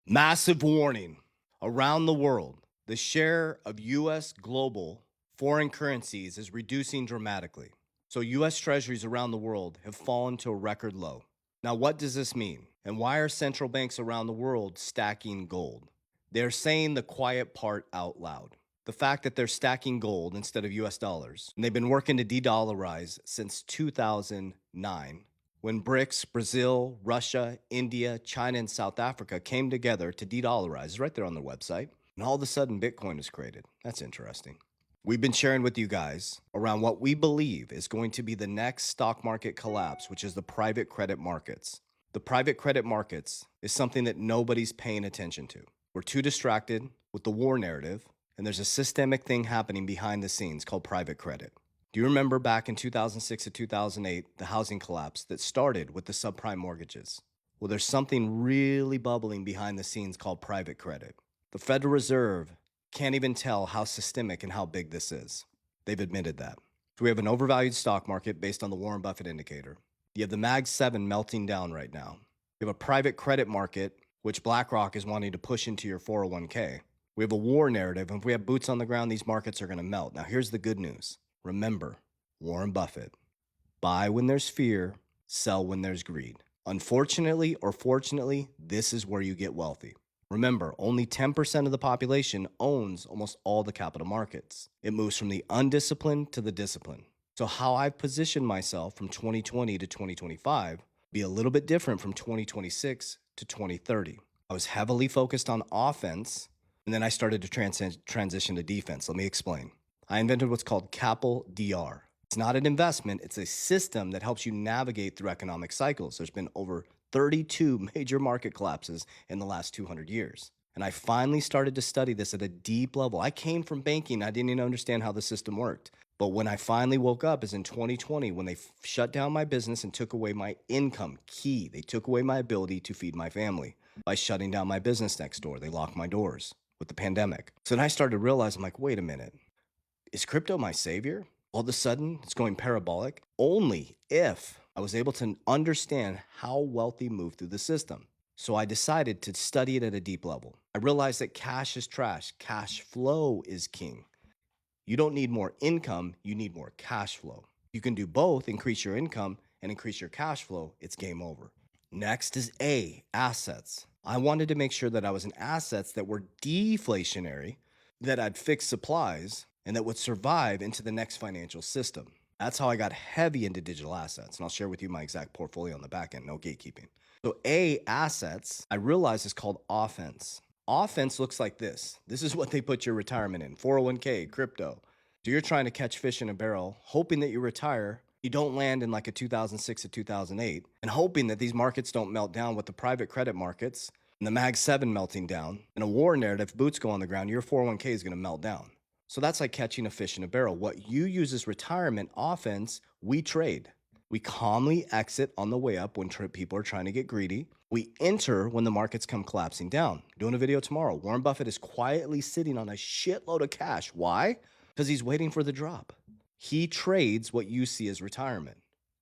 Massive warning. Around the world, the share of US global foreign currencies is reducing dramatically. So, US treasuries around the world have fallen to a record low. Now, what does this mean? And why are central banks around the world stacking gold? They're saying the quiet part out loud. The fact that they're stacking gold instead of US dollars, and they've been working to de dollarize since 2009 when BRICS, Brazil, Russia, India, China, and South Africa came together to de dollarize, right there on their website, and all of a sudden Bitcoin is created. That's interesting. We've been sharing with you guys around what we believe is going to be the next stock market collapse, which is the private credit markets. The private credit markets is something that nobody's paying attention to. We're too distracted with the war narrative, and there's a systemic thing happening behind the scenes called private credit. Do you remember back in 2006 to 2008, the housing collapse that started with the subprime mortgages? Well, there's something really bubbling behind the scenes called private credit. The Federal Reserve can't even tell how systemic and how big this is. They've admitted that. So we have an overvalued stock market based on the Warren Buffett indicator. You have the Mag 7 melting down right now. You have a private credit market, which BlackRock is wanting to push into your 401k. We have a war narrative, and if we have boots on the ground, these markets are going to melt. Now, here's the good news. Remember, Warren Buffett, buy when there's fear, sell when there's greed. Unfortunately or fortunately, this is where you get wealthy. Remember, only 10% of the population owns almost all the capital markets. It moves from the undisciplined to the disciplined. So how I've positioned myself from 2020 to 2025 be a little bit different from 2026 to 2030. I was heavily focused on offense, and then I started to transition to defense. Let me explain. I invented what's called Capel DR. It's not an investment, it's a system that helps you navigate through economic cycles. There's been over 32 major market collapses in the last 200 years. And I finally started to study this at a deep level. I came from banking, I didn't even understand how the system worked. But when I finally woke up is in 2020 when they shut down my business and took away my income. Key, they took away my ability to feed my family by shutting down my business next door. They locked my doors with the pandemic. So then I started to realize, I'm like, wait a minute. Is crypto my savior? All of a sudden, it's going parabolic only if I was able to understand how wealthy moved through the system. So I decided to study it at a deep level. I realized that cash is trash. Cash flow is king. You don't need more income, you need more cash flow. You can do both, increase your income and increase your cash flow, it's game over. Next is A, assets. I wanted to make sure that I was in assets that were deflationary, that had fixed supplies, and that would survive into the next financial system. That's how I got heavy into digital assets. And I'll share with you my exact portfolio on the back end, no gatekeeping. So A, assets, I realized is called offense. Offense looks like this. This is what they put your retirement in, 401k, crypto. So you're trying to catch fish in a barrel, hoping that you retire, you don't land in like a 2006 to 2008, and hoping that these markets don't melt down with the private credit markets and the Mag 7 melting down. In a war narrative, if boots go on the ground, your 401k is going to melt down. So that's like catching a fish in a barrel. What you use as retirement offense, we trade. We calmly exit on the way up when people are trying to get greedy. We enter when the markets come collapsing down. Doing a video tomorrow. Warren Buffett is quietly sitting on a shitload of cash. Why? Because he's waiting for the drop. He trades what you see as retirement.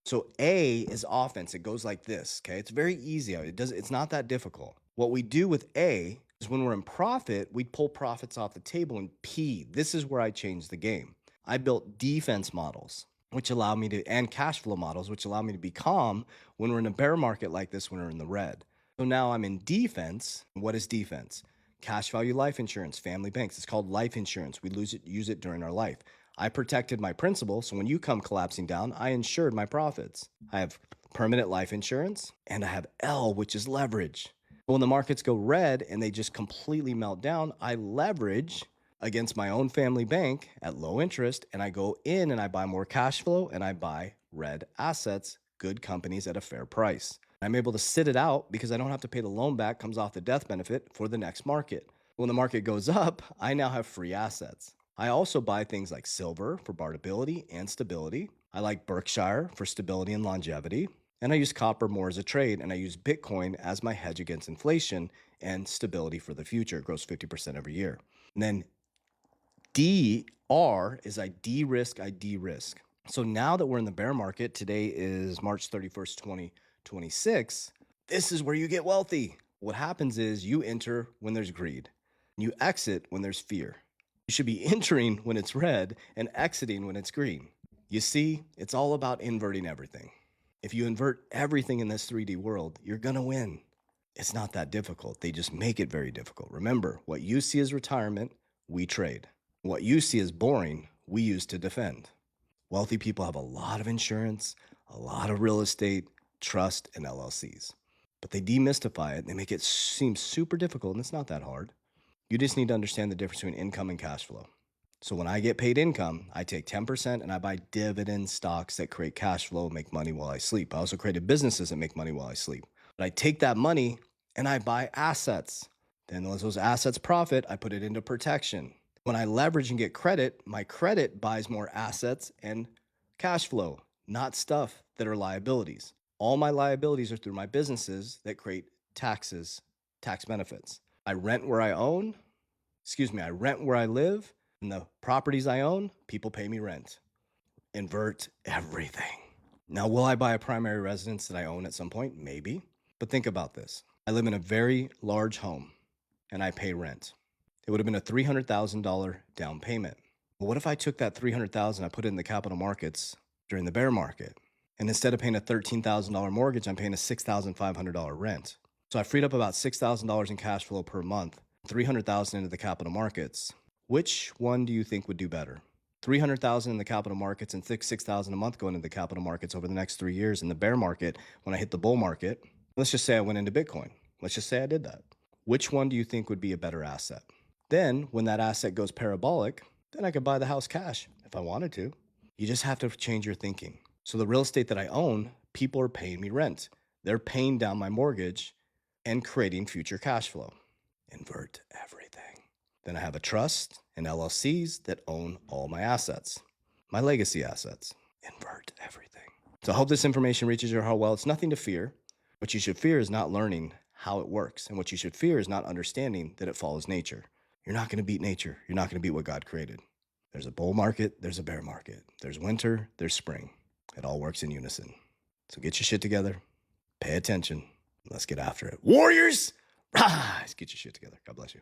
So A is offense. It goes like this, okay? It's very easy. It's not that difficult. What we do with A is when we're in profit, we pull profits off the table. And P, this is where I changed the game. I built defense models, which allow me to, and cash flow models, which allow me to be calm when we're in a bear market like this, when we're in the red. So now I'm in defense. What is defense? Cash value life insurance, family banks. It's called life insurance. We use it during our life. I protected my principal, so when you come collapsing down, I insured my profits. I have permanent life insurance, and I have L, which is leverage. When the markets go red and they just completely melt down, I leverage against my own family bank at low interest, and I go in and I buy more cash flow and I buy red assets, good companies at a fair price. I'm able to sit it out because I don't have to pay the loan back, comes off the death benefit for the next market. When the market goes up, I now have free assets. I also buy things like silver for bartability and stability. I like Berkshire for stability and longevity. And I use copper more as a trade, and I use Bitcoin as my hedge against inflation and stability for the future. It grows 50% every year. And then DR is I de-risk. So now that we're in the bear market, today is March 31st, 2026, this is where you get wealthy. What happens is you enter when there's greed, you exit when there's fear. You should be entering when it's red and exiting when it's green. You see, it's all about inverting everything. If you invert everything in this 3D world, you're going to win. It's not that difficult. They just make it very difficult. Remember, what you see as retirement, we trade. What you see as boring, we use to defend. Wealthy people have a lot of insurance, a lot of real estate, trust, and LLCs. But they demystify it and they make it seem super difficult, and it's not that hard. You just need to understand the difference between income and cash flow. So when I get paid income, I take 10% and I buy dividend stocks that create cash flow, make money while I sleep. I also created businesses that make money while I sleep. But I take that money and I buy assets. Then as those assets profit, I put it into protection. When I leverage and get credit, my credit buys more assets and cash flow, not stuff that are liabilities. All my liabilities are through my businesses that create taxes, tax benefits. I rent where I rent where I live, and the properties I own, people pay me rent. Invert everything. Now, will I buy a primary residence that I own at some point? Maybe. But think about this. I live in a very large home and I pay rent. It would have been a $300,000 down payment. But what if I took that $300,000, I put it in the capital markets during the bear market? And instead of paying a $13,000 mortgage, I'm paying a $6,500 rent. So I freed up about $6,000 in cash flow per month, $300,000 into the capital markets. Which one do you think would do better? $300,000 in the capital markets and $6,000 a month going into the capital markets over the next 3 years. In the bear market, when I hit the bull market, let's just say I went into Bitcoin. Let's just say I did that. Which one do you think would be a better asset? Then when that asset goes parabolic, then I could buy the house cash if I wanted to. You just have to change your thinking. So the real estate that I own, people are paying me rent. They're paying down my mortgage and creating future cash flow. Invert everything. Then I have a trust and LLCs that own all my assets, my legacy assets. Invert everything. So I hope this information reaches your heart well. It's nothing to fear. What you should fear is not learning how it works. And what you should fear is not understanding that it follows nature. You're not going to beat nature. You're not going to beat what God created. There's a bull market. There's a bear market. There's winter. There's spring. It all works in unison. So get your shit together. Pay attention. Let's get after it. Warriors, rise. Get your shit together. God bless you.